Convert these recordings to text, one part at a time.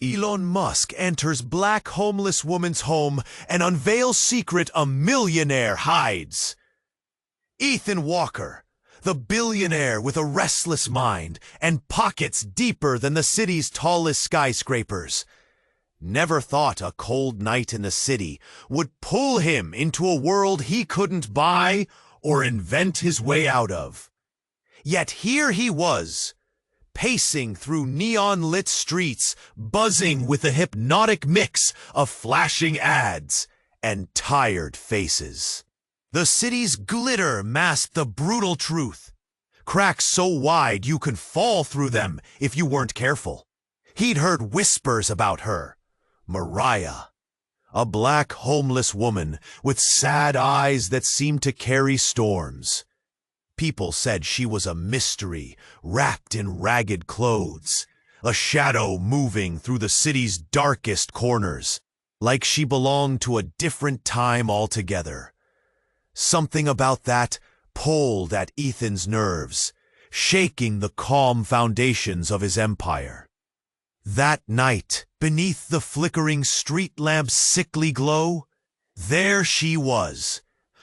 Elon Musk enters black homeless woman's home and unveils secret a millionaire hides. Ethan Walker, the billionaire with a restless mind and pockets deeper than the city's tallest skyscrapers, never thought a cold night in the city would pull him into a world he couldn't buy or invent his way out of. Yet here he was, pacing through neon-lit streets, buzzing with a hypnotic mix of flashing ads and tired faces. The city's glitter masked the brutal truth, cracks so wide you could fall through them if you weren't careful. He'd heard whispers about her, Mariah, a black homeless woman with sad eyes that seemed to carry storms. People said she was a mystery, wrapped in ragged clothes, a shadow moving through the city's darkest corners, like she belonged to a different time altogether. Something about that pulled at Ethan's nerves, shaking the calm foundations of his empire. That night, beneath the flickering street lamp's sickly glow, there she was,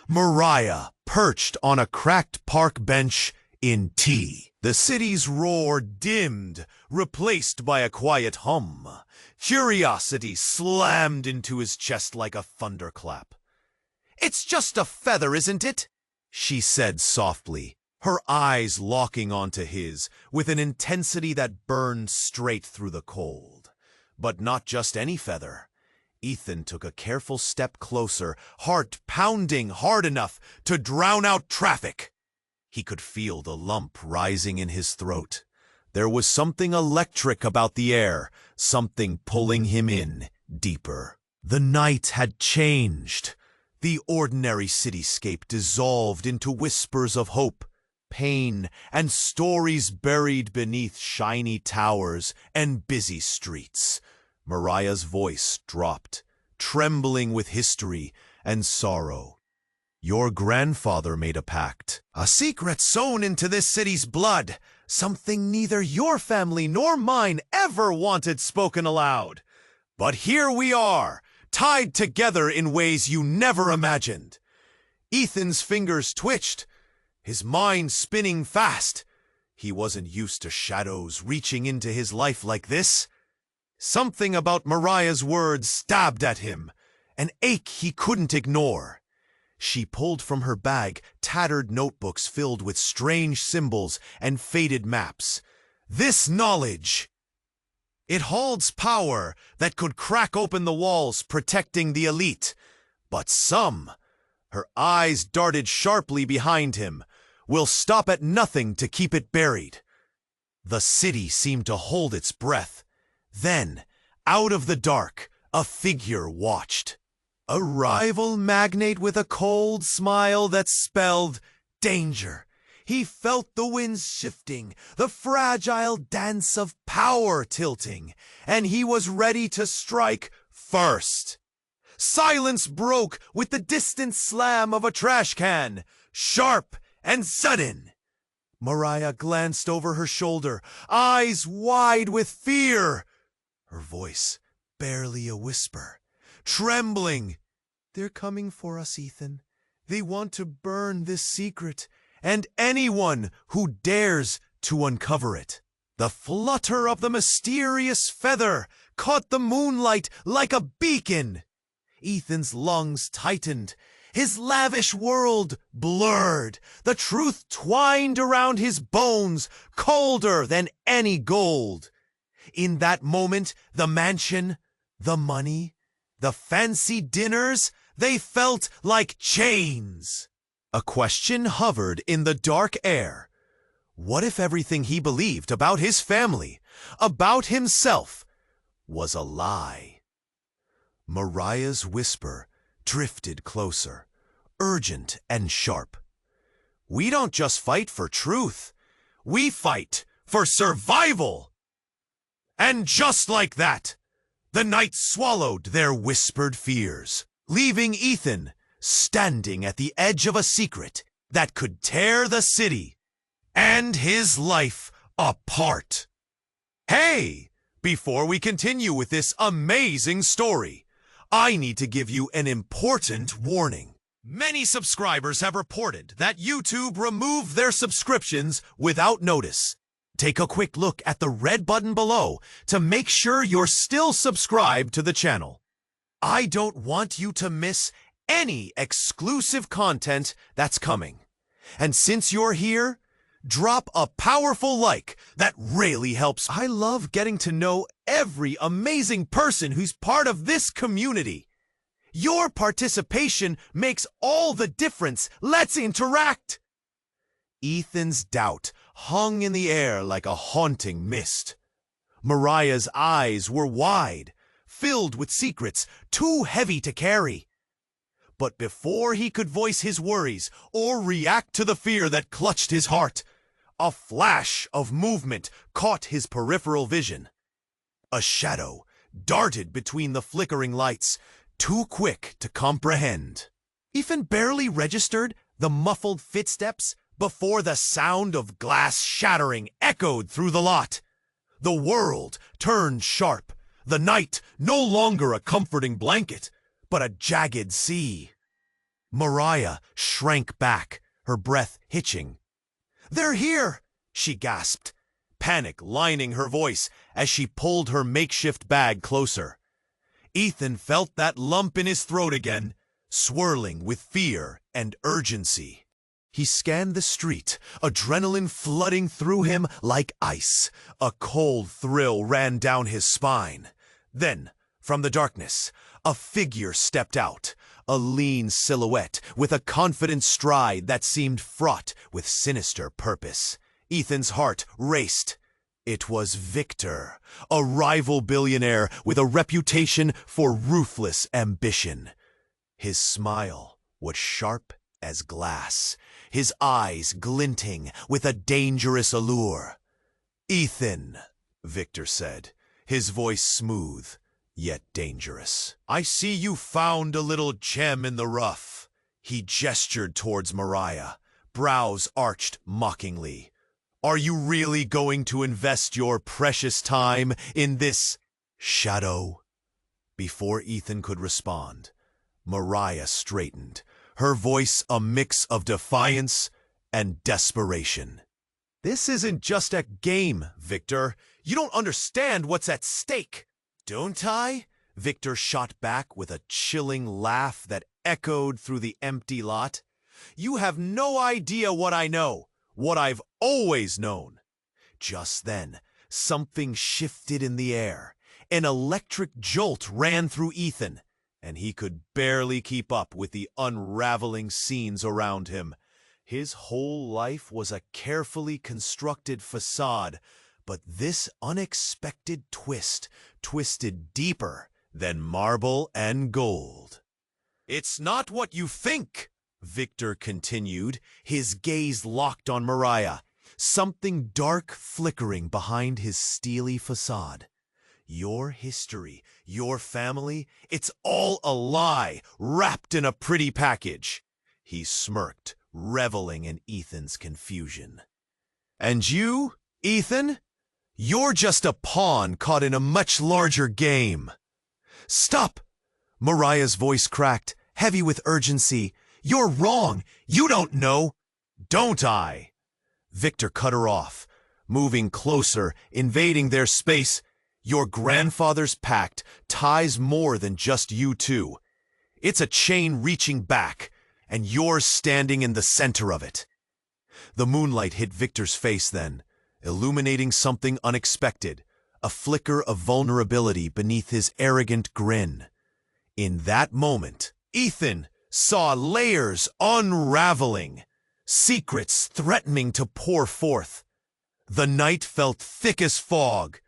Mariah, perched on a cracked park bench in tea. The city's roar dimmed, replaced by a quiet hum. Curiosity slammed into his chest like a thunderclap. "It's just a feather, isn't it?" she said softly, her eyes locking onto his with an intensity that burned straight through the cold. But not just any feather. Ethan took a careful step closer, heart pounding hard enough to drown out traffic. He could feel the lump rising in his throat. There was something electric about the air, something pulling him in deeper. The night had changed. The ordinary cityscape dissolved into whispers of hope, pain, and stories buried beneath shiny towers and busy streets. Mariah's voice dropped, trembling with history and sorrow. "Your grandfather made a pact, a secret sewn into this city's blood, something neither your family nor mine ever wanted spoken aloud. But here we are, tied together in ways you never imagined." Ethan's fingers twitched, his mind spinning fast. He wasn't used to shadows reaching into his life like this. Something about Mariah's words stabbed at him, an ache he couldn't ignore. She pulled from her bag tattered notebooks filled with strange symbols and faded maps. This knowledge, it holds power that could crack open the walls protecting the elite. But some, her eyes darted sharply behind him, will stop at nothing to keep it buried. The city seemed to hold its breath. Then, out of the dark, a figure watched. A rival magnate with a cold smile that spelled danger. He felt the winds shifting, the fragile dance of power tilting, and he was ready to strike first. Silence broke with the distant slam of a trash can, sharp and sudden. Mariah glanced over her shoulder, eyes wide with fear. Her voice barely a whisper, trembling. "They're coming for us, Ethan. They want to burn this secret, and anyone who dares to uncover it." The flutter of the mysterious feather caught the moonlight like a beacon. Ethan's lungs tightened, his lavish world blurred, the truth twined around his bones, colder than any gold. In that moment, the mansion, the money, the fancy dinners, they felt like chains. A question hovered in the dark air. What if everything he believed about his family, about himself, was a lie? Mariah's whisper drifted closer, urgent and sharp. "We don't just fight for truth. We fight for survival." And just like that, the night swallowed their whispered fears, leaving Ethan standing at the edge of a secret that could tear the city and his life apart. "Hey, Before we continue with this amazing story, I need to give you an important warning. Many subscribers have reported that YouTube removed their subscriptions without notice. Take a quick look at the red button below to make sure you're still subscribed to the channel. I don't want you to miss any exclusive content that's coming. And since you're here, drop a powerful like. That really helps. I love getting to know every amazing person who's part of this community. Your participation makes all the difference. Let's interact. Ethan's doubt hung in the air like a haunting mist. Mariah's eyes were wide, filled with secrets too heavy to carry. But before he could voice his worries or react to the fear that clutched his heart, a flash of movement caught his peripheral vision. A shadow darted between the flickering lights, too quick to comprehend. Ethan barely registered the muffled footsteps before the sound of glass shattering echoed through the lot. The world turned sharp, the night no longer a comforting blanket, but a jagged sea. Mariah shrank back, her breath hitching. "They're here!" she gasped, panic lining her voice as she pulled her makeshift bag closer. Ethan felt that lump in his throat again, swirling with fear and urgency. He scanned the street, adrenaline flooding through him like ice. A cold thrill ran down his spine. Then, from the darkness, a figure stepped out, a lean silhouette with a confident stride that seemed fraught with sinister purpose. Ethan's heart raced. It was Victor, a rival billionaire with a reputation for ruthless ambition. His smile was sharp as glass, his eyes glinting with a dangerous allure. "Ethan," Victor said, his voice smooth, yet dangerous. "I see you found a little gem in the rough." He gestured towards Mariah, brows arched mockingly. "Are you really going to invest your precious time in this shadow?" Before Ethan could respond, Mariah straightened, her voice a mix of defiance and desperation. "This isn't just a game, Victor. You don't understand what's at stake." "Don't I?" Victor shot back with a chilling laugh that echoed through the empty lot. "You have no idea what I know, what I've always known." Just then, something shifted in the air. An electric jolt ran through Ethan, and he could barely keep up with the unraveling scenes around him. His whole life was a carefully constructed facade, but this unexpected twist twisted deeper than marble and gold. "It's not what you think," Victor continued, his gaze locked on Mariah, something dark flickering behind his steely facade. "Your history, your family, it's all a lie, wrapped in a pretty package." He smirked, reveling in Ethan's confusion. "And you, Ethan? You're just a pawn caught in a much larger game." "Stop!" Mariah's voice cracked, heavy with urgency. "You're wrong. You don't know." "Don't I?" Victor cut her off, moving closer, invading their space. "Your grandfather's pact ties more than just you two. It's a chain reaching back, and you're standing in the center of it." The moonlight hit Victor's face then, illuminating something unexpected, a flicker of vulnerability beneath his arrogant grin. In that moment, Ethan saw layers unraveling, secrets threatening to pour forth. The night felt thick as fog,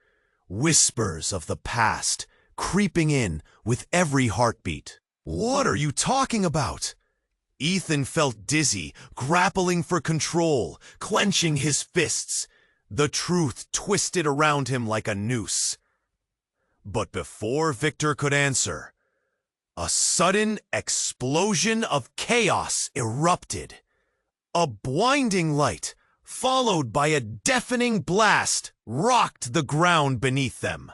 whispers of the past creeping in with every heartbeat. "What are you talking about?" Ethan felt dizzy, grappling for control, clenching his fists. The truth twisted around him like a noose. But before Victor could answer, a sudden explosion of chaos erupted. A blinding light, followed by a deafening blast, rocked the ground beneath them.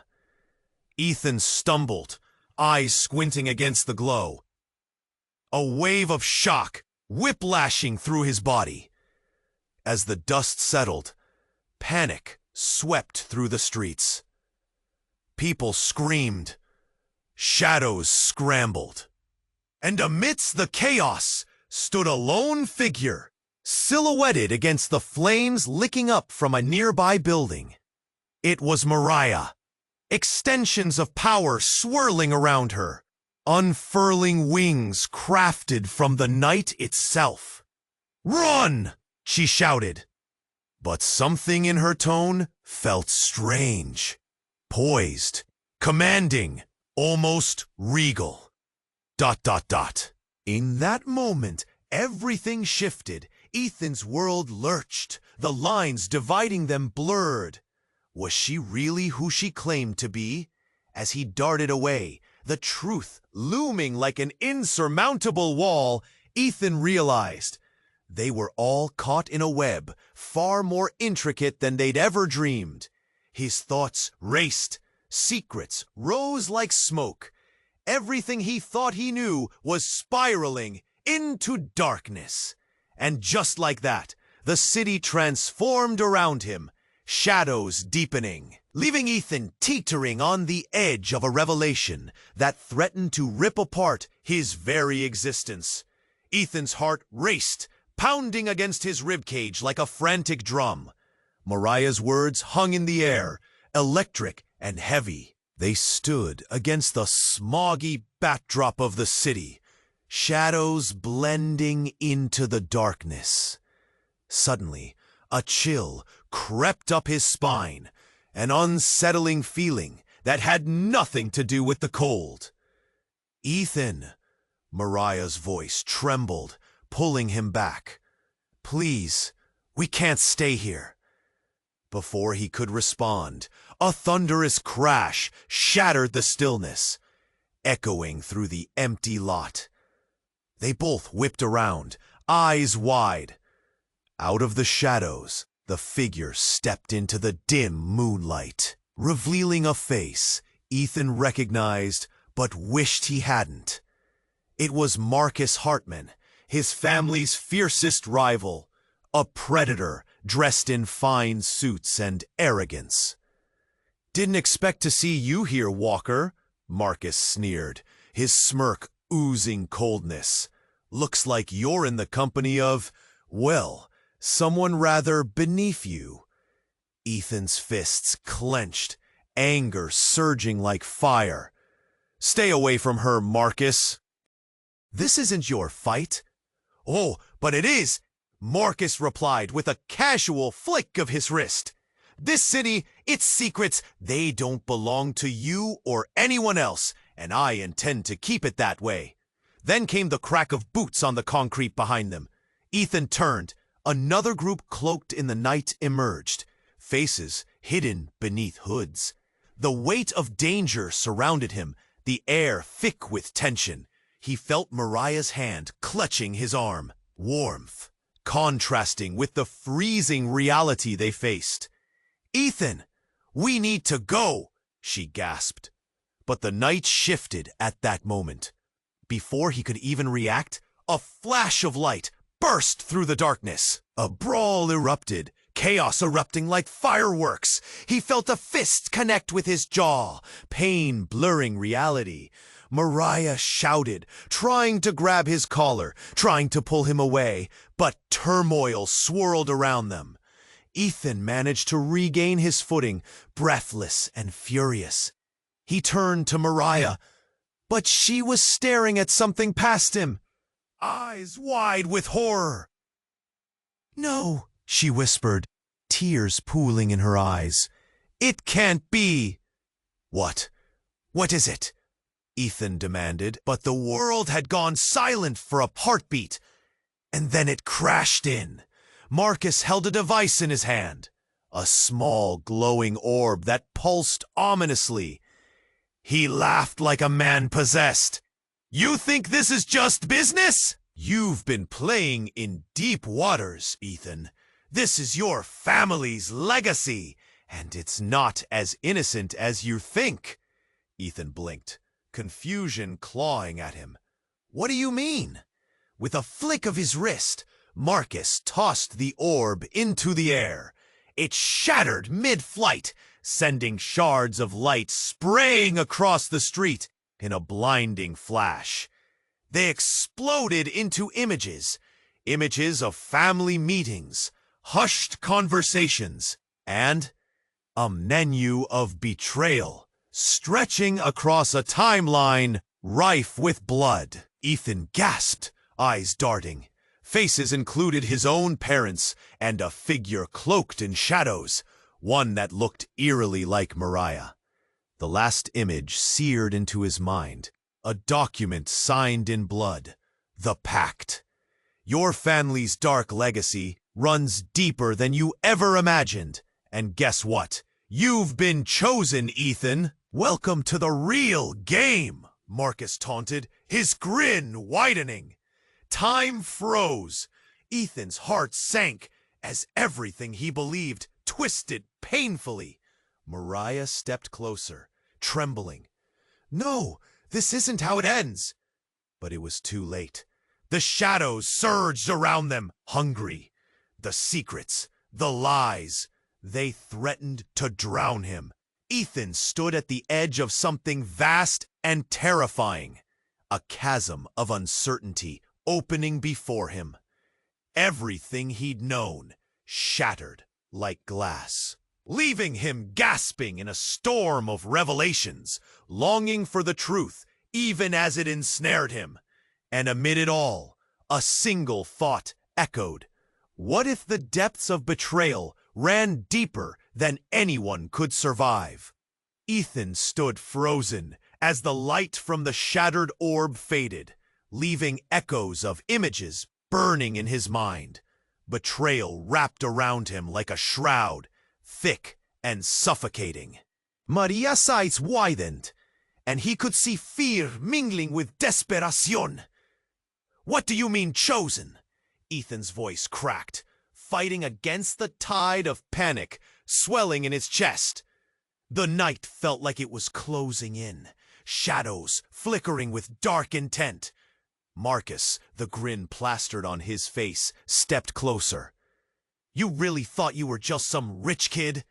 Ethan stumbled, eyes squinting against the glow. A wave of shock whiplashing through his body. As the dust settled, panic swept through the streets. People screamed. Shadows scrambled. And amidst the chaos stood a lone figure, silhouetted against the flames licking up from a nearby building. It was Mariah, extensions of power swirling around her, unfurling wings crafted from the night itself. "Run!" she shouted. But something in her tone felt strange, poised, commanding, almost regal. ... In that moment, everything shifted. Ethan's world lurched, the lines dividing them blurred. Was she really who she claimed to be? As he darted away, the truth looming like an insurmountable wall, Ethan realized they were all caught in a web far more intricate than they'd ever dreamed. His thoughts raced, secrets rose like smoke. Everything he thought he knew was spiraling into darkness. And just like that, the city transformed around him, shadows deepening, leaving Ethan teetering on the edge of a revelation that threatened to rip apart his very existence. Ethan's heart raced, pounding against his ribcage like a frantic drum. Mariah's words hung in the air, electric and heavy. They stood against the smoggy backdrop of the city, shadows blending into the darkness. Suddenly, a chill crept up his spine, an unsettling feeling that had nothing to do with the cold. "Ethan," Mariah's voice trembled, pulling him back. "Please, we can't stay here." Before he could respond, a thunderous crash shattered the stillness, echoing through the empty lot. They both whipped around, eyes wide. Out of the shadows, the figure stepped into the dim moonlight, revealing a face Ethan recognized but wished he hadn't. It was Marcus Hartman, his family's fiercest rival, a predator dressed in fine suits and arrogance. "Didn't expect to see you here, Walker," Marcus sneered, his smirk oozing coldness. "Looks like you're in the company of, well, someone rather beneath you." Ethan's fists clenched, anger surging like fire. "Stay away from her, Marcus." "This isn't your fight." "Oh, but it is," Marcus replied with a casual flick of his wrist. "This city, its secrets, they don't belong to you or anyone else, and I intend to keep it that way." Then came the crack of boots on the concrete behind them. Ethan turned. Another group cloaked in the night emerged, faces hidden beneath hoods. The weight of danger surrounded him, the air thick with tension. He felt Mariah's hand clutching his arm, warmth contrasting with the freezing reality they faced. "Ethan, we need to go," she gasped. But the night shifted at that moment. Before he could even react, a flash of light burst through the darkness. A brawl erupted, chaos erupting like fireworks. He felt a fist connect with his jaw, pain blurring reality. Mariah shouted, trying to grab his collar, trying to pull him away, but turmoil swirled around them. Ethan managed to regain his footing, breathless and furious. He turned to Mariah, but she was staring at something past him, eyes wide with horror. "No," she whispered, tears pooling in her eyes. "It can't be." "What? What is it?" Ethan demanded, but the world had gone silent for a heartbeat. And then it crashed in. Marcus held a device in his hand, a small glowing orb that pulsed ominously. He laughed like a man possessed. "You think this is just business? You've been playing in deep waters, Ethan. This is your family's legacy, and it's not as innocent as you think." Ethan blinked, confusion clawing at him. What do you mean? With a flick of his wrist, Marcus tossed the orb into the air. It shattered mid-flight, sending shards of light spraying across the street in a blinding flash. They exploded into images of family meetings, hushed conversations, and a menu of betrayal, stretching across a timeline rife with blood. Ethan gasped, eyes darting. Faces included his own parents and a figure cloaked in shadows, one that looked eerily like Mariah. The last image seared into his mind, a document signed in blood, the Pact. Your family's dark legacy runs deeper than you ever imagined. And guess what? You've been chosen, Ethan. Welcome to the real game, Marcus taunted, his grin widening. Time froze. Ethan's heart sank as everything he believed twisted painfully. Mariah stepped closer, trembling. No, this isn't how it ends. But it was too late. The shadows surged around them, hungry. The secrets, the lies, they threatened to drown him. Ethan stood at the edge of something vast and terrifying, a chasm of uncertainty opening before him. Everything he'd known shattered like glass, leaving him gasping in a storm of revelations, longing for the truth even as it ensnared him. And amid it all, a single thought echoed. What if the depths of betrayal ran deeper than anyone could survive? Ethan stood frozen as the light from the shattered orb faded, leaving echoes of images burning in his mind. Betrayal wrapped around him like a shroud, thick and suffocating. Maria's eyes widened, and he could see fear mingling with desperation. What do you mean chosen? Ethan's voice cracked, fighting against the tide of panic swelling in his chest. The night felt like it was closing in, shadows flickering with dark intent. Marcus, the grin plastered on his face, stepped closer. You really thought you were just some rich kid?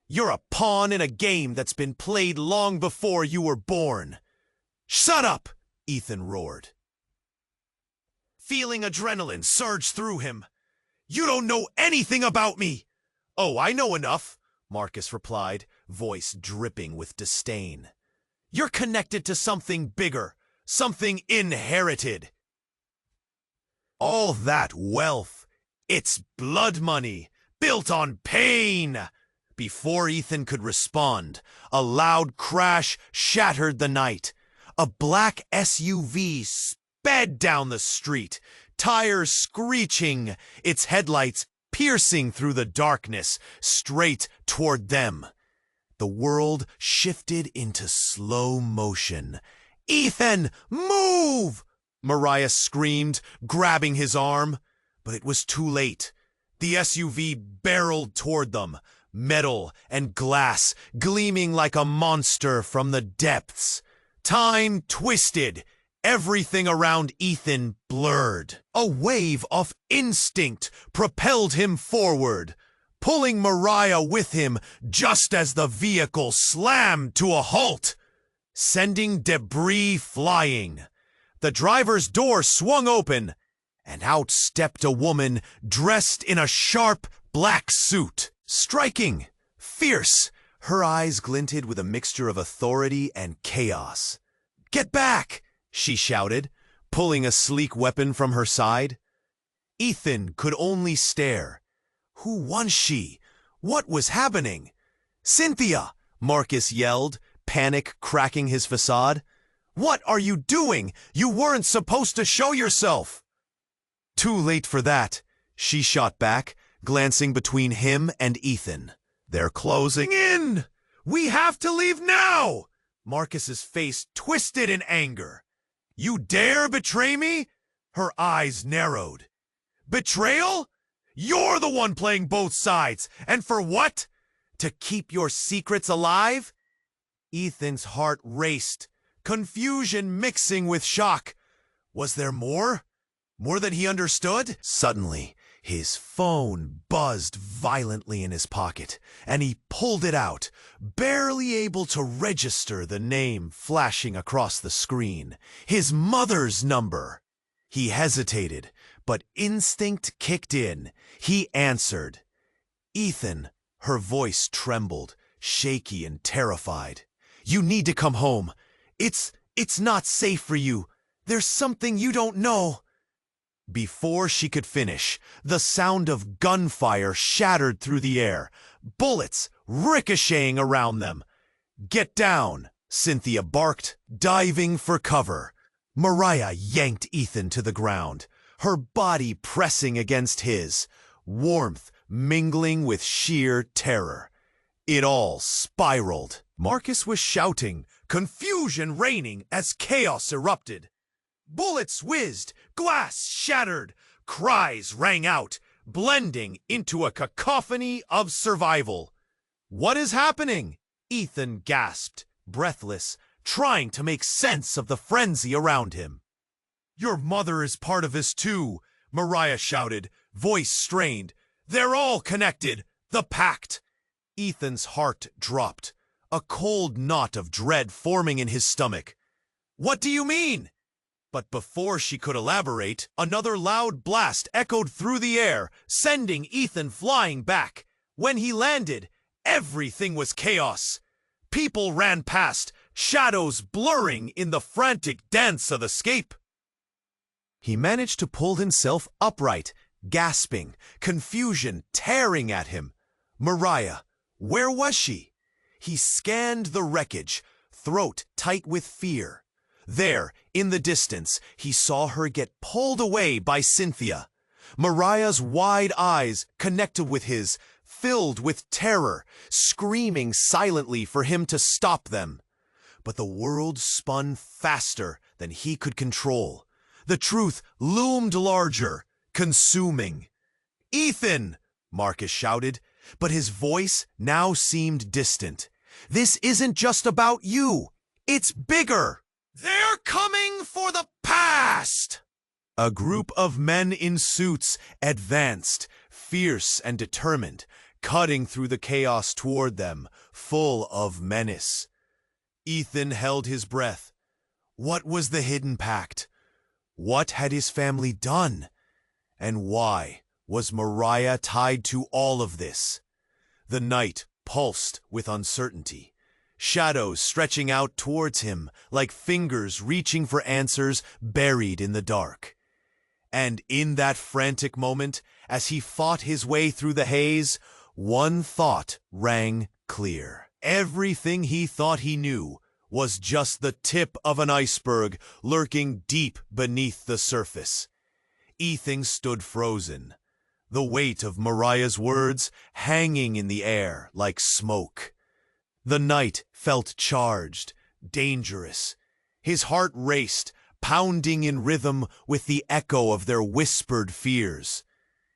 You're a pawn in a game that's been played long before you were born. Shut up! Ethan roared, feeling adrenaline surge through him. You don't know anything about me! Oh, I know enough, Marcus replied, voice dripping with disdain. You're connected to something bigger, something inherited. All that wealth, it's blood money, built on pain. Before Ethan could respond, a loud crash shattered the night. A black SUV sped down the street, tires screeching, its headlights piercing through the darkness, straight toward them. The world shifted into slow motion. Ethan, move! Mariah screamed, grabbing his arm. But it was too late. The SUV barreled toward them, metal and glass gleaming like a monster from the depths. Time twisted. Everything around Ethan blurred. A wave of instinct propelled him forward, pulling Mariah with him just as the vehicle slammed to a halt, sending debris flying. The driver's door swung open, and out stepped a woman dressed in a sharp black suit. Striking, fierce, her eyes glinted with a mixture of authority and chaos. Get back! She shouted, pulling a sleek weapon from her side. Ethan could only stare. Who was she? What was happening? Cynthia! Marcus yelled, panic cracking his facade. What are you doing? You weren't supposed to show yourself! Too late for that, she shot back, glancing between him and Ethan. They're closing in! We have to leave now! Marcus's face twisted in anger. You dare betray me? Her eyes narrowed. Betrayal? You're the one playing both sides. And for what? To keep your secrets alive? Ethan's heart raced, confusion mixing with shock. Was there more? More than he understood? Suddenly, his phone buzzed violently in his pocket, and he pulled it out, barely able to register the name flashing across the screen. His mother's number. He hesitated, but instinct kicked in. He answered. "Ethan," her voice trembled, shaky and terrified. "You need to come home. It's not safe for you. There's something you don't know." Before she could finish, the sound of gunfire shattered through the air, bullets ricocheting around them. "Get down," Cynthia barked, diving for cover. Mariah yanked Ethan to the ground, her body pressing against his, warmth mingling with sheer terror. It all spiraled. Marcus was shouting, confusion reigning as chaos erupted. Bullets whizzed, glass shattered, cries rang out, blending into a cacophony of survival. "What is happening?" Ethan gasped, breathless, trying to make sense of the frenzy around him. "Your mother is part of this too," Mariah shouted, voice strained. "They're all connected. The pact." Ethan's heart dropped, a cold knot of dread forming in his stomach. "What do you mean?" But before she could elaborate, another loud blast echoed through the air, sending Ethan flying back. When he landed, everything was chaos. People ran past, shadows blurring in the frantic dance of escape. He managed to pull himself upright, gasping, confusion tearing at him. Mariah, where was she? He scanned the wreckage, throat tight with fear. There, in the distance, he saw her get pulled away by Cynthia. Mariah's wide eyes connected with his, filled with terror, screaming silently for him to stop them. But the world spun faster than he could control. The truth loomed larger, consuming. "Ethan!" Marcus shouted, but his voice now seemed distant. "This isn't just about you. It's bigger. They're coming for the past!" A group of men in suits advanced, fierce and determined, cutting through the chaos toward them, full of menace. Ethan held his breath. What was the hidden pact? What had his family done? And why was Mariah tied to all of this? The night pulsed with uncertainty. Shadows stretching out towards him like fingers reaching for answers buried in the dark. And in that frantic moment, as he fought his way through the haze, one thought rang clear. Everything he thought he knew was just the tip of an iceberg lurking deep beneath the surface. Ethan stood frozen, the weight of Mariah's words hanging in the air like smoke. The night felt charged, dangerous. His heart raced, pounding in rhythm with the echo of their whispered fears.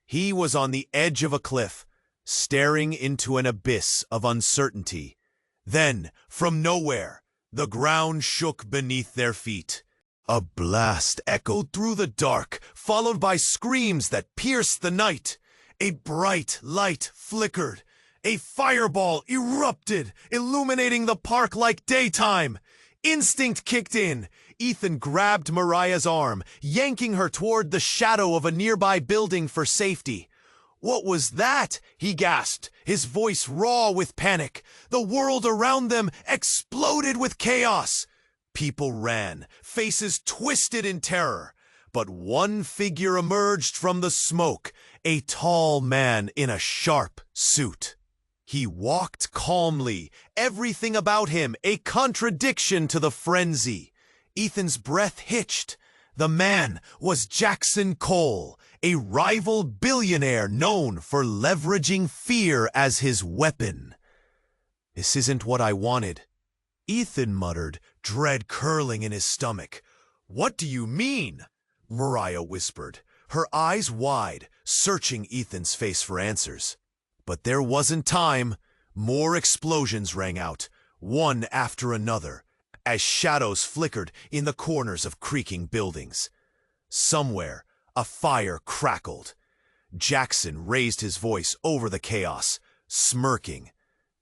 He was on the edge of a cliff, staring into an abyss of uncertainty. Then, from nowhere, the ground shook beneath their feet. A blast echoed through the dark, followed by screams that pierced the night. A bright light flickered. A fireball erupted, illuminating the park like daytime. Instinct kicked in. Ethan grabbed Mariah's arm, yanking her toward the shadow of a nearby building for safety. "What was that?" he gasped, his voice raw with panic. The world around them exploded with chaos. People ran, faces twisted in terror. But one figure emerged from the smoke, a tall man in a sharp suit. He walked calmly, everything about him a contradiction to the frenzy. Ethan's breath hitched. The man was Jackson Cole, a rival billionaire known for leveraging fear as his weapon. "This isn't what I wanted," Ethan muttered, dread curling in his stomach. "What do you mean?" Mariah whispered, her eyes wide, searching Ethan's face for answers. But there wasn't time. More explosions rang out, one after another, as shadows flickered in the corners of creaking buildings. Somewhere, a fire crackled. Jackson raised his voice over the chaos, smirking.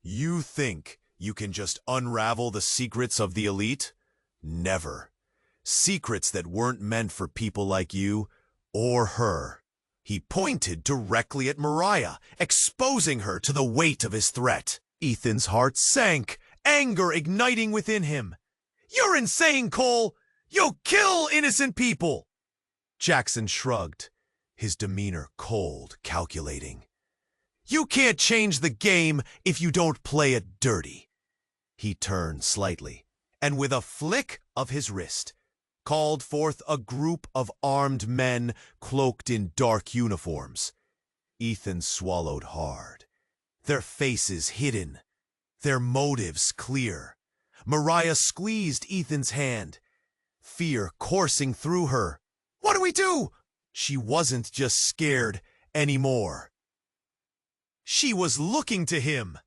"You think you can just unravel the secrets of the elite? Never. Secrets that weren't meant for people like you or her." He pointed directly at Mariah, exposing her to the weight of his threat. Ethan's heart sank, anger igniting within him. "You're insane, Cole! You'll kill innocent people!" Jackson shrugged, his demeanor cold, calculating. "You can't change the game if you don't play it dirty." He turned slightly, and with a flick of his wrist, called forth a group of armed men cloaked in dark uniforms. Ethan swallowed hard, their faces hidden, their motives clear. Mariah squeezed Ethan's hand, fear coursing through her. "What do we do?" She wasn't just scared anymore. She was looking to him.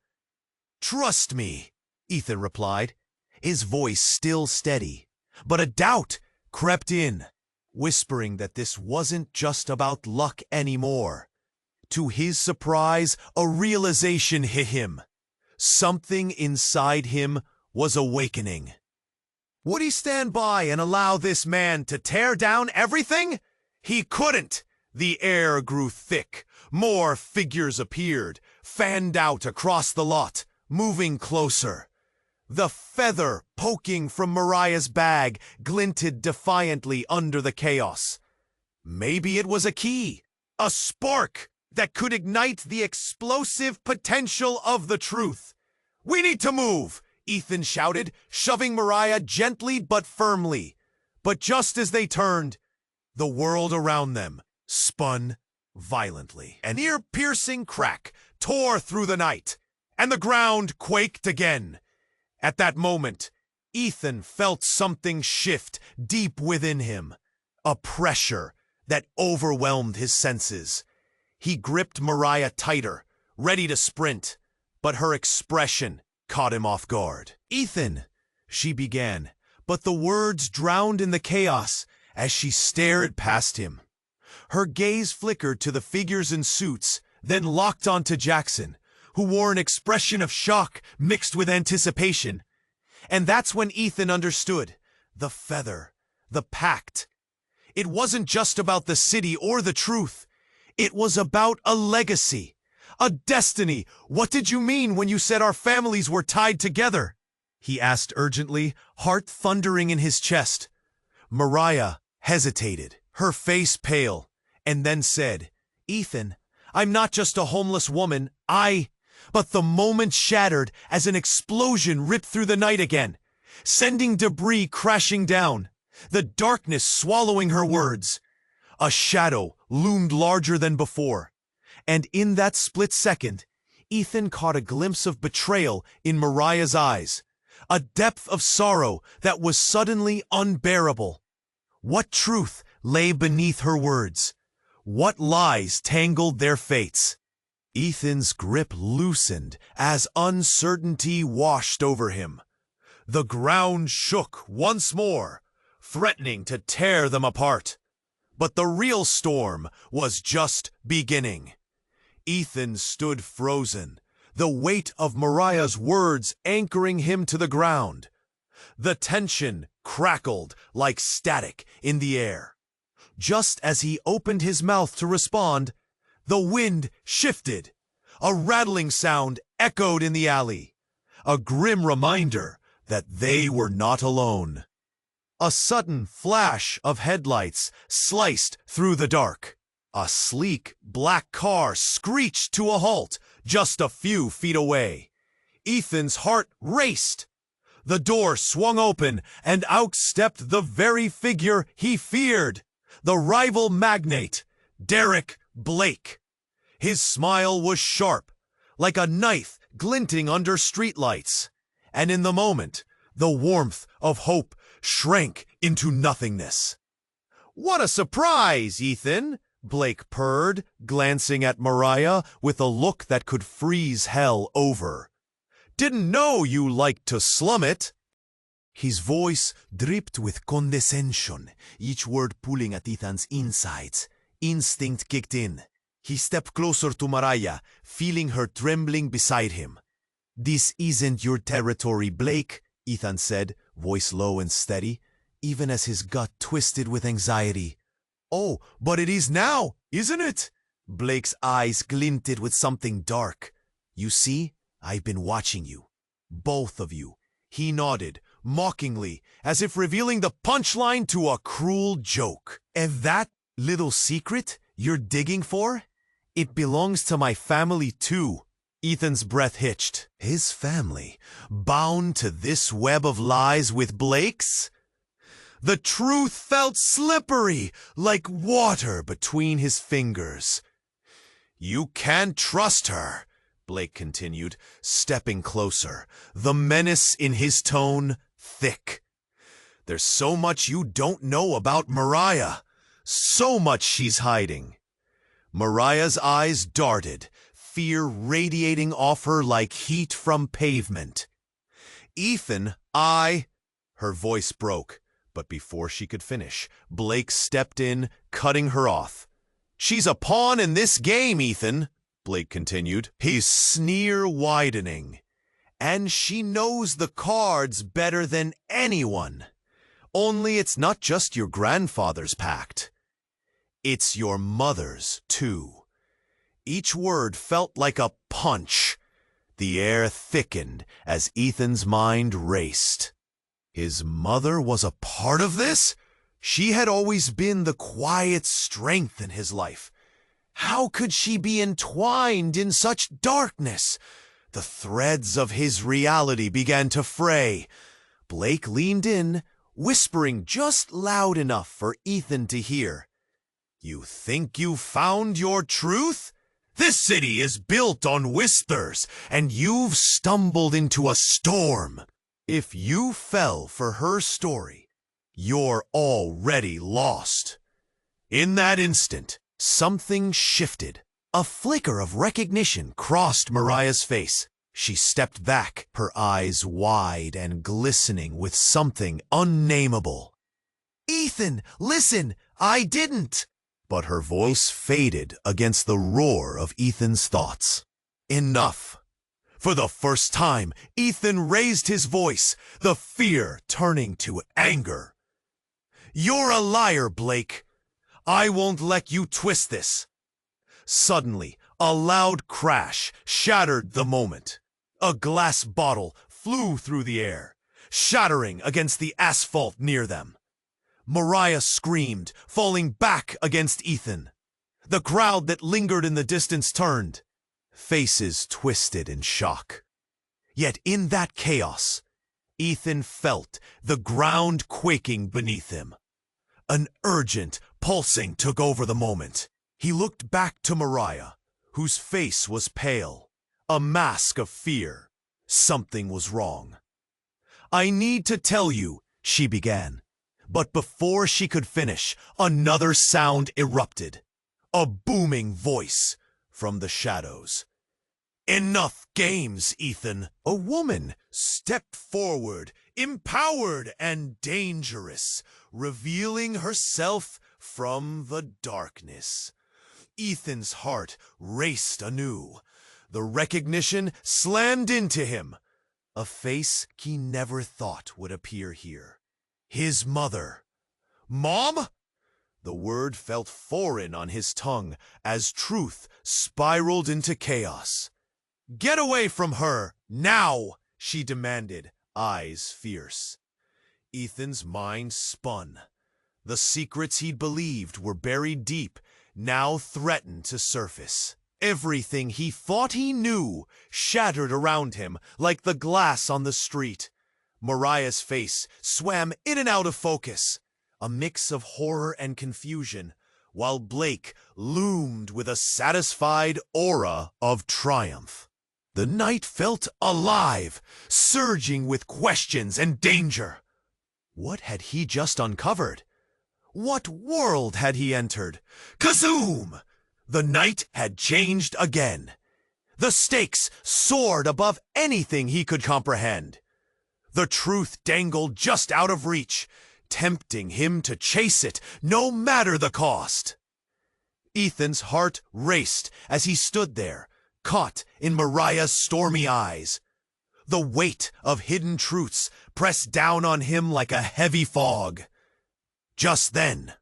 "Trust me," Ethan replied, his voice still steady, but a doubt crept in, whispering that this wasn't just about luck anymore. To his surprise, a realization hit him. Something inside him was awakening. Would he stand by and allow this man to tear down everything? He couldn't. The air grew thick. More figures appeared, fanned out across the lot, moving closer. The feather poking from Mariah's bag glinted defiantly under the chaos. Maybe it was a key, a spark that could ignite the explosive potential of the truth. "We need to move!" Ethan shouted, shoving Mariah gently but firmly. But just as they turned, the world around them spun violently. An ear-piercing crack tore through the night, and the ground quaked again. At that moment, Ethan felt something shift deep within him, a pressure that overwhelmed his senses. He gripped Mariah tighter, ready to sprint, but her expression caught him off guard. "Ethan," she began, but the words drowned in the chaos as she stared past him. Her gaze flickered to the figures in suits, then locked onto Jackson, who wore an expression of shock mixed with anticipation. And that's when Ethan understood. The feather, the pact. It wasn't just about the city or the truth. It was about a legacy, a destiny. "What did you mean when you said our families were tied together?" he asked urgently, heart thundering in his chest. Mariah hesitated, her face pale, and then said, "Ethan, I'm not just a homeless woman, But the moment shattered as an explosion ripped through the night again, sending debris crashing down, the darkness swallowing her words. A shadow loomed larger than before, and in that split second, Ethan caught a glimpse of betrayal in Mariah's eyes, a depth of sorrow that was suddenly unbearable. What truth lay beneath her words? What lies tangled their fates? Ethan's grip loosened as uncertainty washed over him. The ground shook once more, threatening to tear them apart. But the real storm was just beginning. Ethan stood frozen, the weight of Mariah's words anchoring him to the ground. The tension crackled like static in the air. Just as he opened his mouth to respond, the wind shifted. A rattling sound echoed in the alley, a grim reminder that they were not alone. A sudden flash of headlights sliced through the dark. A sleek black car screeched to a halt just a few feet away. Ethan's heart raced. The door swung open, and out stepped the very figure he feared, the rival magnate, Derek Blake. His smile was sharp, like a knife glinting under streetlights, and in the moment, the warmth of hope shrank into nothingness. "What a surprise, Ethan!" Blake purred, glancing at Mariah with a look that could freeze hell over. Didn't know you liked to slum it." His voice dripped with condescension, each word pulling at Ethan's insides. Instinct kicked in. He stepped closer to Mariah, feeling her trembling beside him. "This isn't your territory, Blake," Ethan said, voice low and steady, even as his gut twisted with anxiety. "Oh, but it is now, isn't it?" Blake's eyes glinted with something dark. "You see, I've been watching you. Both of you." He nodded, mockingly, as if revealing the punchline to a cruel joke. "And that little secret you're digging for? It belongs to my family too." Ethan's breath hitched. His family, bound to this web of lies with Blake's? The truth felt slippery, like water between his fingers. "You can't trust her," Blake continued, stepping closer, the menace in his tone thick. "There's so much you don't know about Mariah, so much she's hiding." Mariah's eyes darted, fear radiating off her like heat from pavement. "Ethan, Her voice broke, but before she could finish, Blake stepped in, cutting her off. "She's a pawn in this game, Ethan," Blake continued, his sneer widening. "And she knows the cards better than anyone. Only it's not just your grandfather's pact. It's your mother's, too." Each word felt like a punch. The air thickened as Ethan's mind raced. His mother was a part of this? She had always been the quiet strength in his life. How could she be entwined in such darkness? The threads of his reality began to fray. Blake leaned in, whispering just loud enough for Ethan to hear. "You think you found your truth? This city is built on whispers, and you've stumbled into a storm. If you fell for her story, you're already lost." In that instant, something shifted. A flicker of recognition crossed Mariah's face. She stepped back, her eyes wide and glistening with something unnameable. "Ethan, listen, I didn't!" But her voice faded against the roar of Ethan's thoughts. Enough. For the first time, Ethan raised his voice, the fear turning to anger. "You're a liar, Blake. I won't let you twist this." Suddenly, a loud crash shattered the moment. A glass bottle flew through the air, shattering against the asphalt near them. Mariah screamed, falling back against Ethan. The crowd that lingered in the distance turned, faces twisted in shock. Yet in that chaos, Ethan felt the ground quaking beneath him. An urgent pulsing took over the moment. He looked back to Mariah, whose face was pale, a mask of fear. Something was wrong. "I need to tell you," she began. But before she could finish, another sound erupted. A booming voice from the shadows. "Enough games, Ethan." A woman stepped forward, empowered and dangerous, revealing herself from the darkness. Ethan's heart raced anew. The recognition slammed into him. A face he never thought would appear here. His mother. "Mom?" The word felt foreign on his tongue as truth spiraled into chaos. "Get away from her, now!" she demanded, eyes fierce. Ethan's mind spun. The secrets he'd believed were buried deep now threatened to surface. Everything he thought he knew shattered around him like the glass on the street. Mariah's face swam in and out of focus, a mix of horror and confusion, while Blake loomed with a satisfied aura of triumph. The night felt alive, surging with questions and danger. What had he just uncovered? What world had he entered? Kazoom! The night had changed again. The stakes soared above anything he could comprehend. The truth dangled just out of reach, tempting him to chase it, no matter the cost. Ethan's heart raced as he stood there, caught in Mariah's stormy eyes. The weight of hidden truths pressed down on him like a heavy fog. Just then,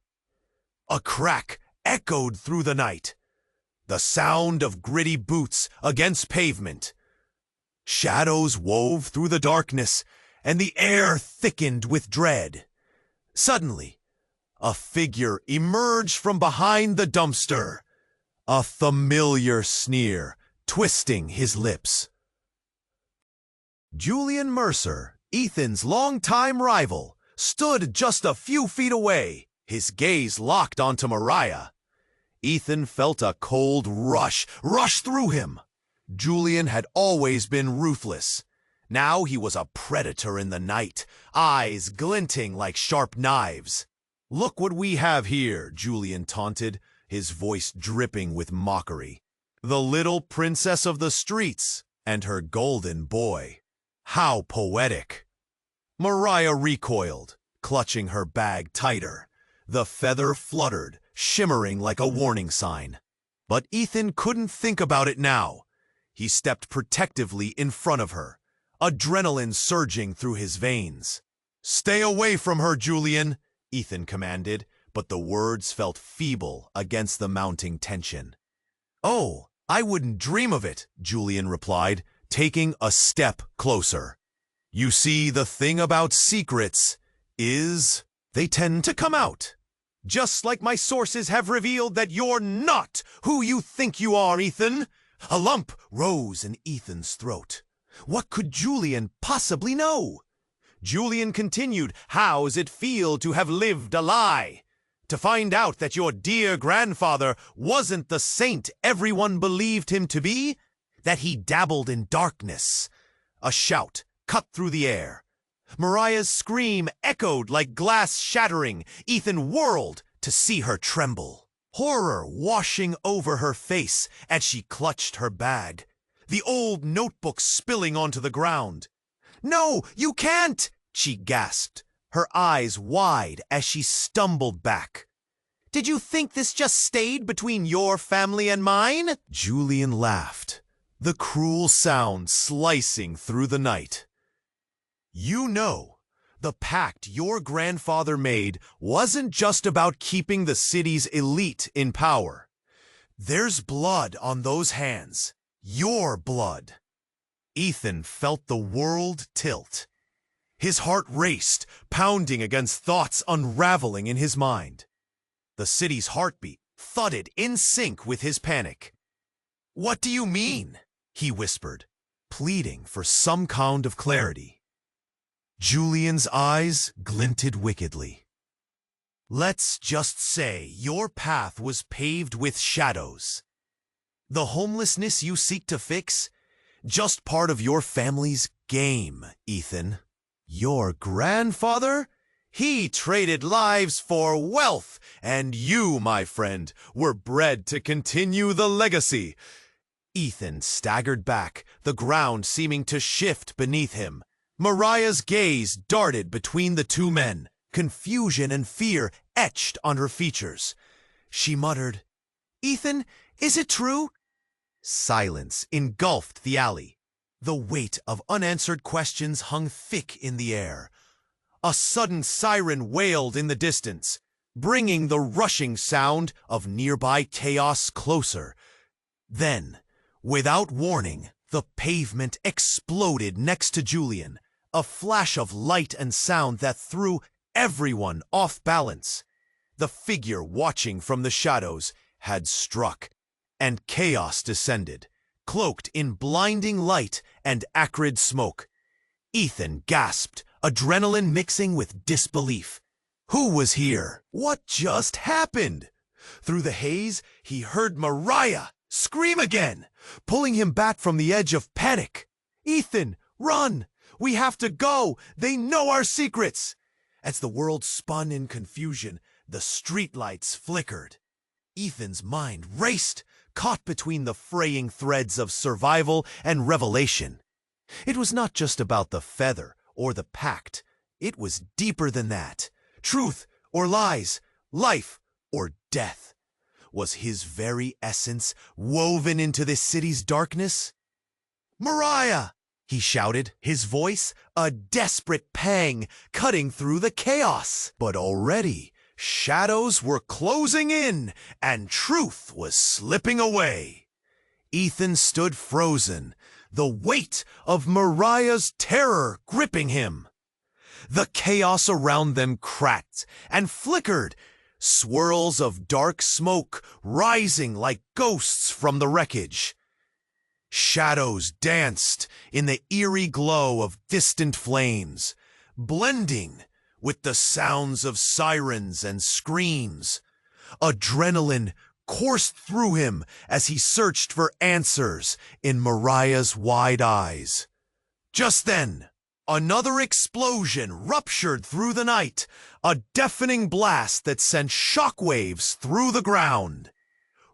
a crack echoed through the night. The sound of gritty boots against pavement. Shadows wove through the darkness, and the air thickened with dread. Suddenly, a figure emerged from behind the dumpster, a familiar sneer twisting his lips. Julian Mercer, Ethan's longtime rival, stood just a few feet away, his gaze locked onto Mariah. Ethan felt a cold rush through him. Julian had always been ruthless. Now he was a predator in the night, eyes glinting like sharp knives. "Look what we have here," Julian taunted, his voice dripping with mockery. "The little princess of the streets and her golden boy. How poetic." Mariah recoiled, clutching her bag tighter. The feather fluttered, shimmering like a warning sign. But Ethan couldn't think about it now. He stepped protectively in front of her, adrenaline surging through his veins. "Stay away from her, Julian," Ethan commanded, but the words felt feeble against the mounting tension. "Oh, I wouldn't dream of it," Julian replied, taking a step closer. "You see, the thing about secrets is they tend to come out. Just like my sources have revealed that you're not who you think you are, Ethan." A lump rose in Ethan's throat. What could Julian possibly know? Julian continued, "How's it feel to have lived a lie? To find out that your dear grandfather wasn't the saint everyone believed him to be? That he dabbled in darkness?" A shout cut through the air. Mariah's scream echoed like glass shattering. Ethan whirled to see her tremble, horror washing over her face as she clutched her bag, the old notebook spilling onto the ground. "No, you can't!" she gasped, her eyes wide as she stumbled back. "Did you think this just stayed between your family and mine?" Julian laughed, the cruel sound slicing through the night. "You know, the pact your grandfather made wasn't just about keeping the city's elite in power. There's blood on those hands, your blood." Ethan felt the world tilt. His heart raced, pounding against thoughts unraveling in his mind. The city's heartbeat thudded in sync with his panic. "What do you mean?" he whispered, pleading for some kind of clarity. Julian's eyes glinted wickedly. "Let's just say your path was paved with shadows. The homelessness you seek to fix, just part of your family's game, Ethan. Your grandfather? He traded lives for wealth, and you, my friend, were bred to continue the legacy." Ethan staggered back, the ground seeming to shift beneath him. Mariah's gaze darted between the two men, confusion and fear etched on her features. She muttered, "Ethan, is it true?" Silence engulfed the alley. The weight of unanswered questions hung thick in the air. A sudden siren wailed in the distance, bringing the rushing sound of nearby chaos closer. Then, without warning, the pavement exploded next to Julian, a flash of light and sound that threw everyone off balance. The figure watching from the shadows had struck, and chaos descended, cloaked in blinding light and acrid smoke. Ethan gasped, adrenaline mixing with disbelief. Who was here? What just happened? Through the haze, he heard Mariah scream again, pulling him back from the edge of panic. "Ethan, run! We have to go! They know our secrets!" As the world spun in confusion, the streetlights flickered. Ethan's mind raced, caught between the fraying threads of survival and revelation. It was not just about the feather or the pact. It was deeper than that. Truth or lies, life or death. Was his very essence woven into this city's darkness? "Mariah!" he shouted, his voice a desperate pang cutting through the chaos. But already, shadows were closing in, and truth was slipping away. Ethan stood frozen, the weight of Mariah's terror gripping him. The chaos around them cracked and flickered, swirls of dark smoke rising like ghosts from the wreckage. Shadows danced in the eerie glow of distant flames, blending with the sounds of sirens and screams. Adrenaline coursed through him as he searched for answers in Mariah's wide eyes. Just then, another explosion ruptured through the night, a deafening blast that sent shockwaves through the ground.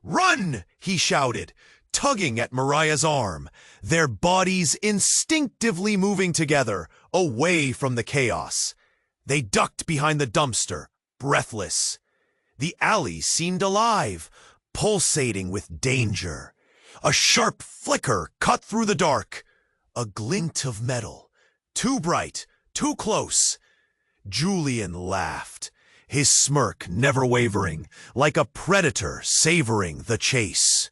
"Run!" he shouted, tugging at Mariah's arm, their bodies instinctively moving together, away from the chaos. They ducked behind the dumpster, breathless. The alley seemed alive, pulsating with danger. A sharp flicker cut through the dark, a glint of metal. Too bright, too close. Julian laughed, his smirk never wavering, like a predator savoring the chase.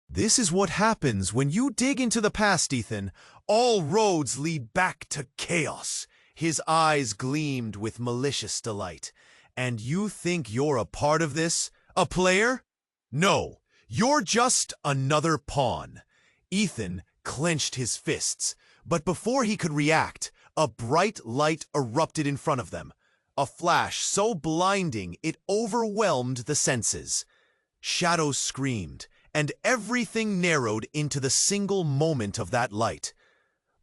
This is what happens when you dig into the past, Ethan. All roads lead back to chaos. His eyes gleamed with malicious delight. And you think you're a part of this? A player? No, you're just another pawn. Ethan clenched his fists, but before he could react, a bright light erupted in front of them. A flash so blinding it overwhelmed the senses. Shadows screamed, and everything narrowed into the single moment of that light.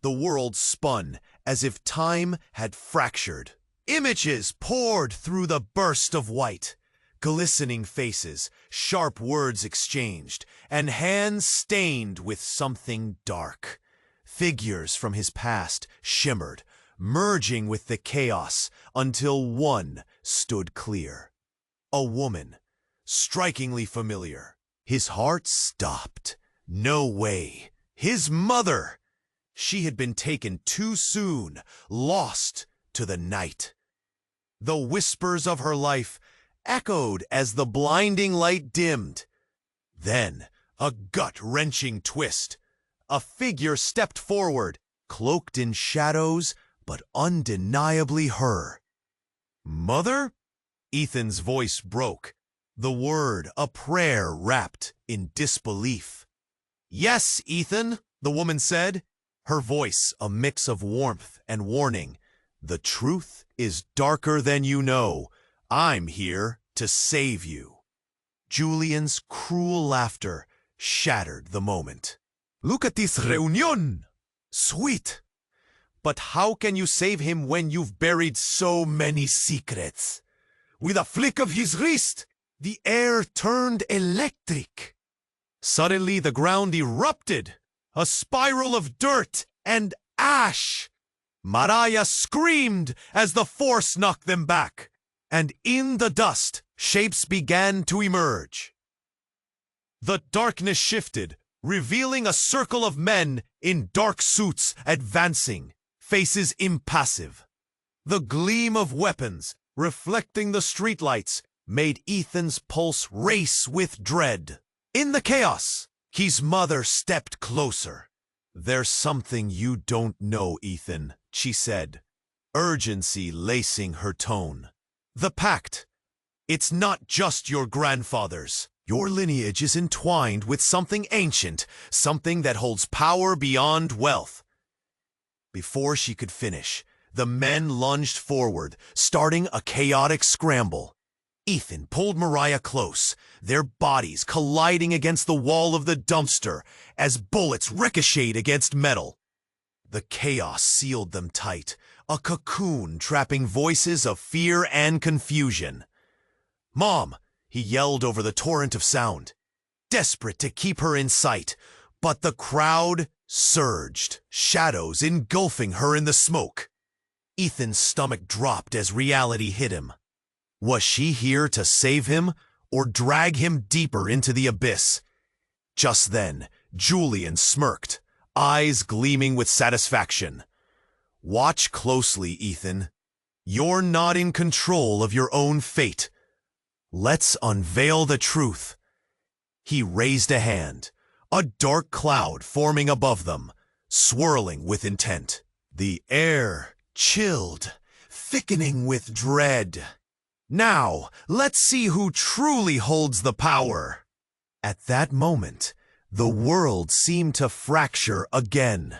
The world spun as if time had fractured. Images poured through the burst of white. Glistening faces, sharp words exchanged, and hands stained with something dark. Figures from his past shimmered, merging with the chaos until one stood clear. A woman, strikingly familiar. His heart stopped. No way. His mother! She had been taken too soon, lost to the night. The whispers of her life echoed as the blinding light dimmed. Then, a gut-wrenching twist. A figure stepped forward, cloaked in shadows, but undeniably her. "Mother?" Ethan's voice broke, the word a prayer wrapped in disbelief. "Yes, Ethan," the woman said, her voice a mix of warmth and warning. "The truth is darker than you know. I'm here to save you." Julian's cruel laughter shattered the moment. "Look at this reunion! Sweet! But how can you save him when you've buried so many secrets? With a flick of his wrist, the air turned electric. Suddenly the ground erupted, a spiral of dirt and ash. Mariah screamed as the force knocked them back, and in the dust, shapes began to emerge. The darkness shifted, revealing a circle of men in dark suits advancing, faces impassive. The gleam of weapons, reflecting the streetlights, made Ethan's pulse race with dread. In the chaos, his mother stepped closer. "There's something you don't know, Ethan," she said, urgency lacing her tone. "The pact. It's not just your grandfather's. Your lineage is entwined with something ancient, something that holds power beyond wealth." Before she could finish, the men lunged forward, starting a chaotic scramble. Ethan pulled Mariah close, their bodies colliding against the wall of the dumpster as bullets ricocheted against metal. The chaos sealed them tight, a cocoon trapping voices of fear and confusion. "Mom!" he yelled over the torrent of sound. desperate to keep her in sight, but the crowd surged, shadows engulfing her in the smoke. Ethan's stomach dropped as reality hit him. Was she here to save him or drag him deeper into the abyss? Just then, Julian smirked, eyes gleaming with satisfaction. Watch closely, Ethan. You're not in control of your own fate. Let's unveil the truth. He raised a hand, a dark cloud forming above them, swirling with intent. The air chilled, thickening with dread. Now, let's see who truly holds the power. At that moment, the world seemed to fracture again.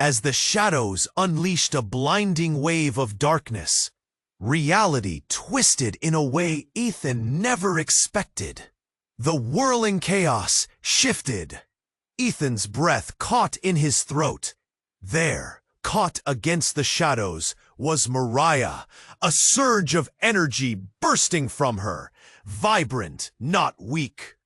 As the shadows unleashed a blinding wave of darkness, reality twisted in a way Ethan never expected. The whirling chaos shifted. Ethan's breath caught in his throat. There, caught against the shadows, was Mariah, a surge of energy bursting from her, vibrant, not weak.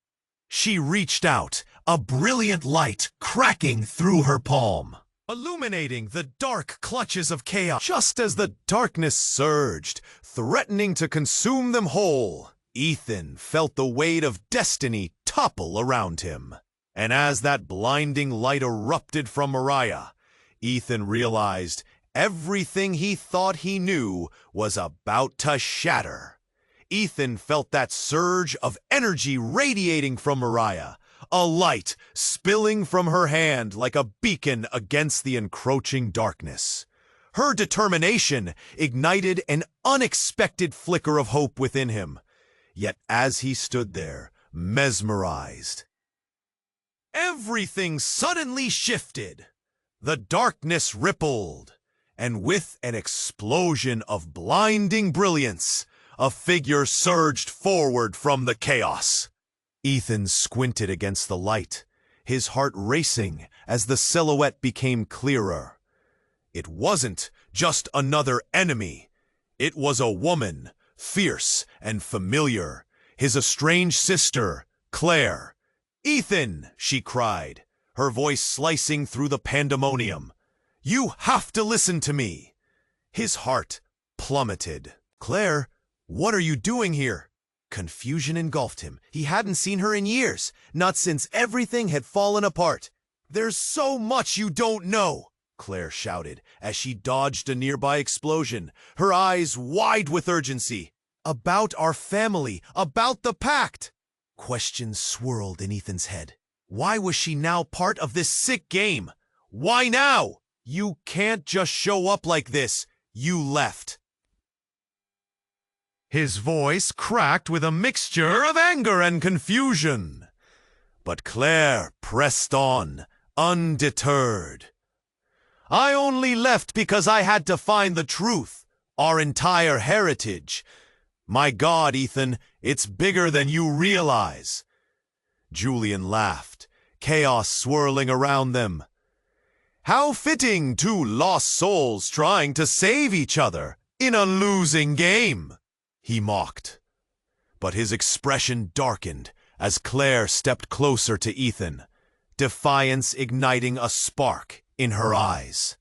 She reached out, a brilliant light cracking through her palm, illuminating the dark clutches of chaos. Just as the darkness surged, threatening to consume them whole, Ethan felt the weight of destiny topple around him. And as that blinding light erupted from Mariah, Ethan realized everything he thought he knew was about to shatter. Ethan felt that surge of energy radiating from Mariah, a light spilling from her hand like a beacon against the encroaching darkness. Her determination ignited an unexpected flicker of hope within him. Yet as he stood there, mesmerized, everything suddenly shifted. The darkness rippled, and with an explosion of blinding brilliance, a figure surged forward from the chaos. Ethan squinted against the light, his heart racing as the silhouette became clearer. It wasn't just another enemy. It was a woman, fierce and familiar, his estranged sister, Claire. "Ethan," she cried, her voice slicing through the pandemonium. "You have to listen to me." His heart plummeted. "Claire, what are you doing here?" Confusion engulfed him. He hadn't seen her in years, not since everything had fallen apart. "There's so much you don't know," Claire shouted as she dodged a nearby explosion, her eyes wide with urgency. "About our family, about the pact." Questions swirled in Ethan's head. Why was she now part of this sick game? Why now? "You can't just show up like this. You left." His voice cracked with a mixture of anger and confusion. But Claire pressed on, undeterred. "I only left because I had to find the truth, our entire heritage. My God, Ethan, it's bigger than you realize." Julian laughed, chaos swirling around them. "How fitting, two lost souls trying to save each other in a losing game," he mocked. But his expression darkened as Claire stepped closer to Ethan, defiance igniting a spark in her eyes.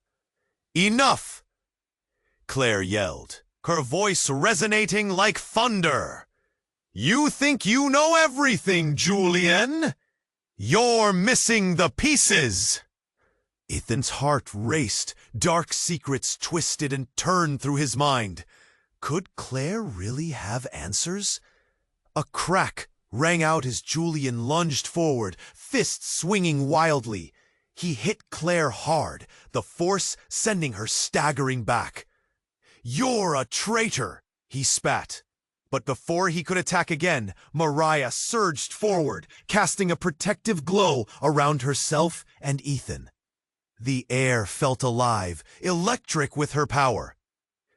"Enough!" Claire yelled, her voice resonating like thunder. "You think you know everything, Julian? You're missing the pieces!" Ethan's heart raced, dark secrets twisted and turned through his mind. Could Claire really have answers? A crack rang out as Julian lunged forward, fists swinging wildly. He hit Claire hard, the force sending her staggering back. "You're a traitor!" he spat. But before he could attack again, Mariah surged forward, casting a protective glow around herself and Ethan. The air felt alive, electric with her power.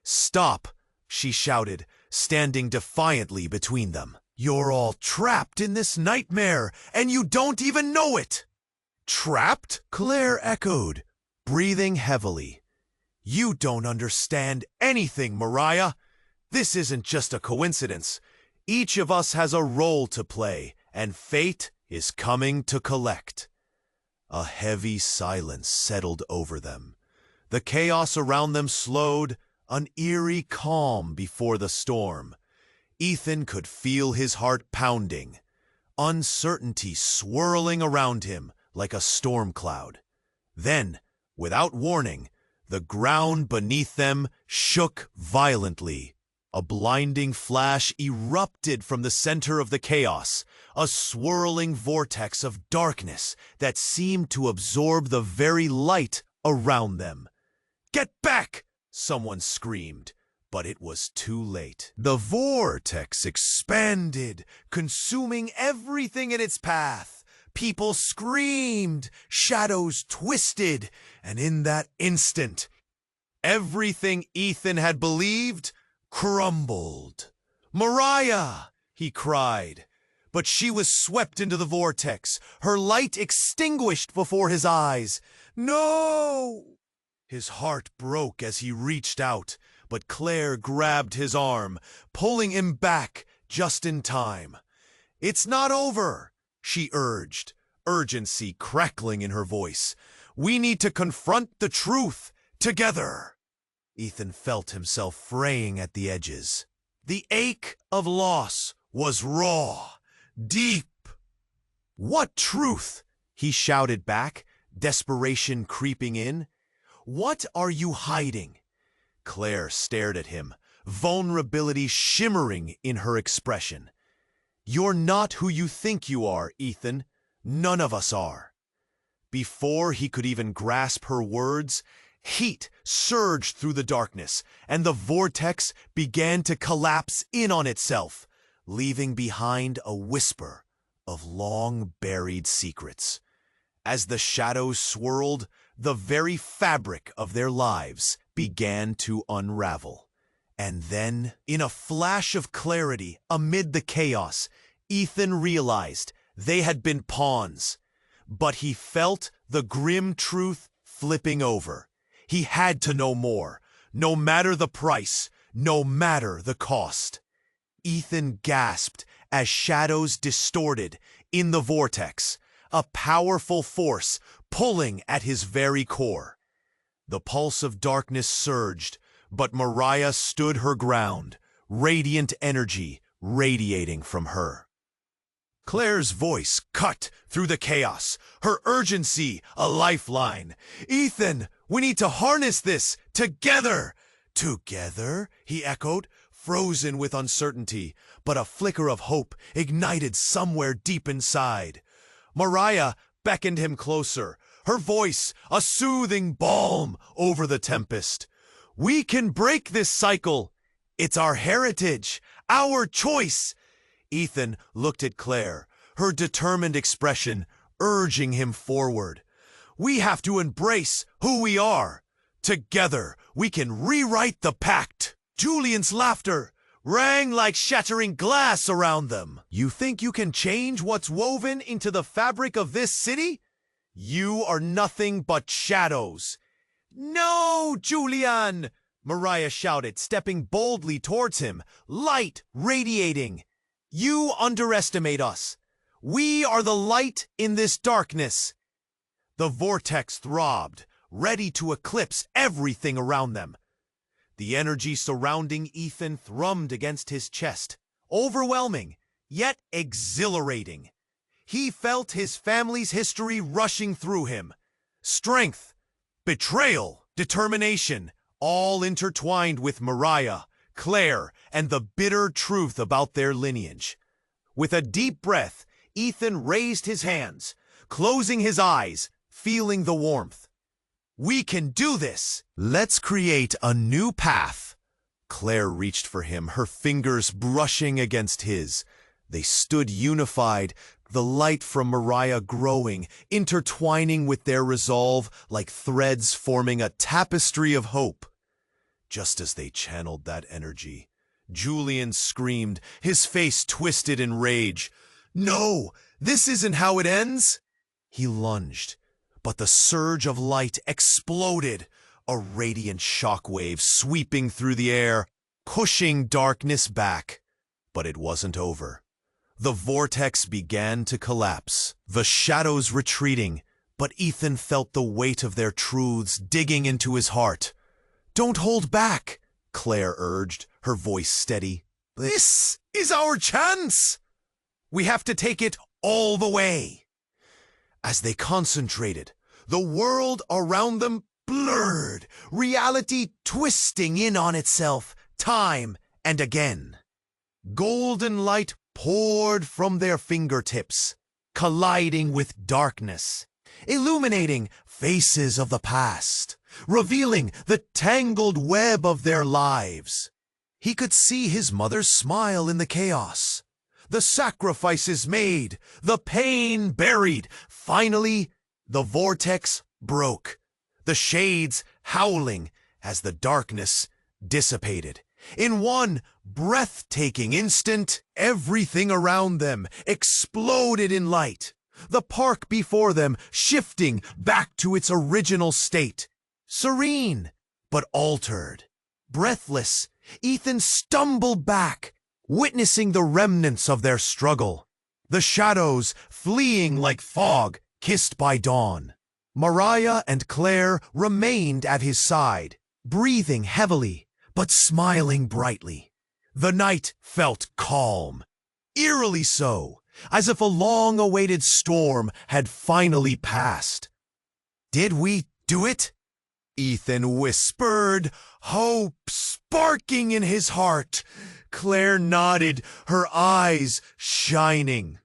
"Stop!" she shouted, standing defiantly between them. "You're all trapped in this nightmare, and you don't even know it!" "Trapped?" Claire echoed, breathing heavily. "You don't understand anything, Mariah. This isn't just a coincidence. Each of us has a role to play, and fate is coming to collect. A heavy silence settled over them. The chaos around them slowed, an eerie calm before the storm. Ethan could feel his heart pounding, uncertainty swirling around him like a storm cloud. Then, without warning, the ground beneath them shook violently. A blinding flash erupted from the center of the chaos, a swirling vortex of darkness that seemed to absorb the very light around them. "Get back!" someone screamed, but it was too late. The vortex expanded, consuming everything in its path. People screamed, shadows twisted, and in that instant, everything Ethan had believed crumbled. "Mariah!" he cried, but she was swept into the vortex, her light extinguished before his eyes. "No!" His heart broke as he reached out, but Claire grabbed his arm, pulling him back just in time. "It's not over," she urged, urgency crackling in her voice. "We need to confront the truth together." Ethan felt himself fraying at the edges. The ache of loss was raw, deep. "What truth?" he shouted back, desperation creeping in. "What are you hiding?" Claire stared at him, vulnerability shimmering in her expression. "You're not who you think you are, Ethan. None of us are." Before he could even grasp her words, heat surged through the darkness, and the vortex began to collapse in on itself, leaving behind a whisper of long-buried secrets. As the shadows swirled, the very fabric of their lives began to unravel. And then, in a flash of clarity amid the chaos, Ethan realized they had been pawns. But he felt the grim truth flipping over. He had to know more, no matter the price, no matter the cost. Ethan gasped as shadows distorted in the vortex, a powerful force pulling at his very core. The pulse of darkness surged, but Mariah stood her ground, radiant energy radiating from her. Claire's voice cut through the chaos, her urgency a lifeline. "Ethan, we need to harness this together." "Together?" he echoed, frozen with uncertainty, but a flicker of hope ignited somewhere deep inside. Mariah beckoned him closer, her voice a soothing balm over the tempest. "We can break this cycle. It's our heritage, our choice." Ethan looked at Claire, her determined expression urging him forward. "We have to embrace who we are. Together, we can rewrite the pact." Julian's laughter rang like shattering glass around them. "You think you can change what's woven into the fabric of this city? You are nothing but shadows." "No, Julian!" Mariah shouted, stepping boldly towards him, light radiating. "You underestimate us. We are the light in this darkness." The vortex throbbed, ready to eclipse everything around them. The energy surrounding Ethan thrummed against his chest, overwhelming, yet exhilarating. He felt his family's history rushing through him. Strength, betrayal, determination, all intertwined with Mariah, Claire, and the bitter truth about their lineage. With a deep breath, Ethan raised his hands, closing his eyes, feeling the warmth. "We can do this! Let's create a new path." Claire reached for him, her fingers brushing against his. They stood unified, the light from Mariah growing, intertwining with their resolve like threads forming a tapestry of hope. Just as they channeled that energy, Julian screamed, his face twisted in rage. "No, this isn't how it ends!" He lunged, but the surge of light exploded, a radiant shockwave sweeping through the air, pushing darkness back. But it wasn't over. The vortex began to collapse, the shadows retreating, but Ethan felt the weight of their truths digging into his heart. "Don't hold back," Claire urged, her voice steady. "This is our chance. We have to take it all the way." As they concentrated, the world around them blurred, reality twisting in on itself time and again. Golden light poured from their fingertips, colliding with darkness, illuminating faces of the past, revealing the tangled web of their lives. He could see his mother's smile in the chaos, the sacrifices made, the pain buried. Finally, the vortex broke, the shades howling as the darkness dissipated. In one breathtaking instant, everything around them exploded in light, the park before them shifting back to its original state. Serene, but altered. Breathless, Ethan stumbled back, witnessing the remnants of their struggle. The shadows fleeing like fog kissed by dawn. Mariah and Claire remained at his side, breathing heavily, but smiling brightly. The night felt calm, eerily so, as if a long-awaited storm had finally passed. "Did we do it?" Ethan whispered, hope sparking in his heart. Claire nodded, her eyes shining.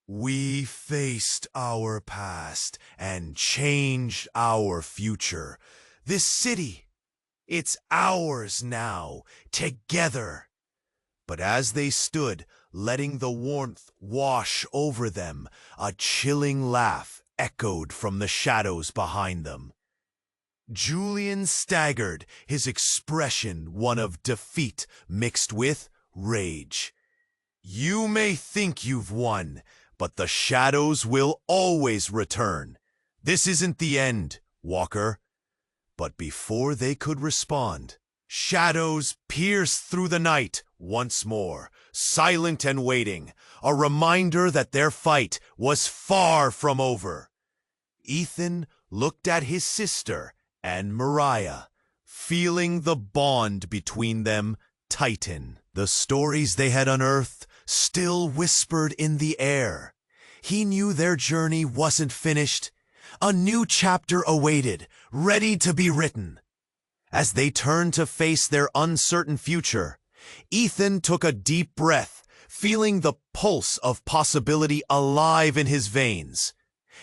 "We faced our past and changed our future. This city, it's ours now, together." But as they stood, letting the warmth wash over them, a chilling laugh echoed from the shadows behind them. Julian staggered, his expression one of defeat mixed with rage. "You may think you've won, but the shadows will always return. This isn't the end, Walker." But before they could respond, shadows pierced through the night once more, silent and waiting, a reminder that their fight was far from over. Ethan looked at his sister and Mariah, feeling the bond between them tighten. The stories they had unearthed still whispered in the air. He knew their journey wasn't finished. A new chapter awaited, ready to be written. As they turned to face their uncertain future, Ethan took a deep breath, feeling the pulse of possibility alive in his veins.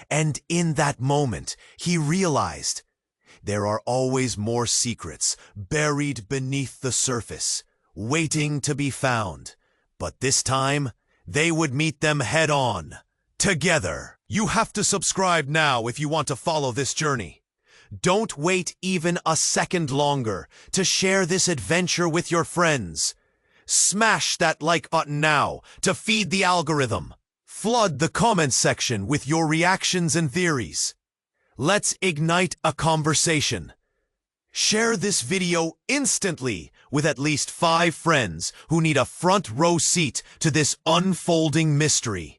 And in that moment, he realized there are always more secrets buried beneath the surface, waiting to be found. But this time, they would meet them head-on, together. You have to subscribe now if you want to follow this journey. Don't wait even a second longer to share this adventure with your friends. Smash that like button now to feed the algorithm. Flood the comments section with your reactions and theories. Let's ignite a conversation. Share this video instantly with at least 5 friends who need a front row seat to this unfolding mystery.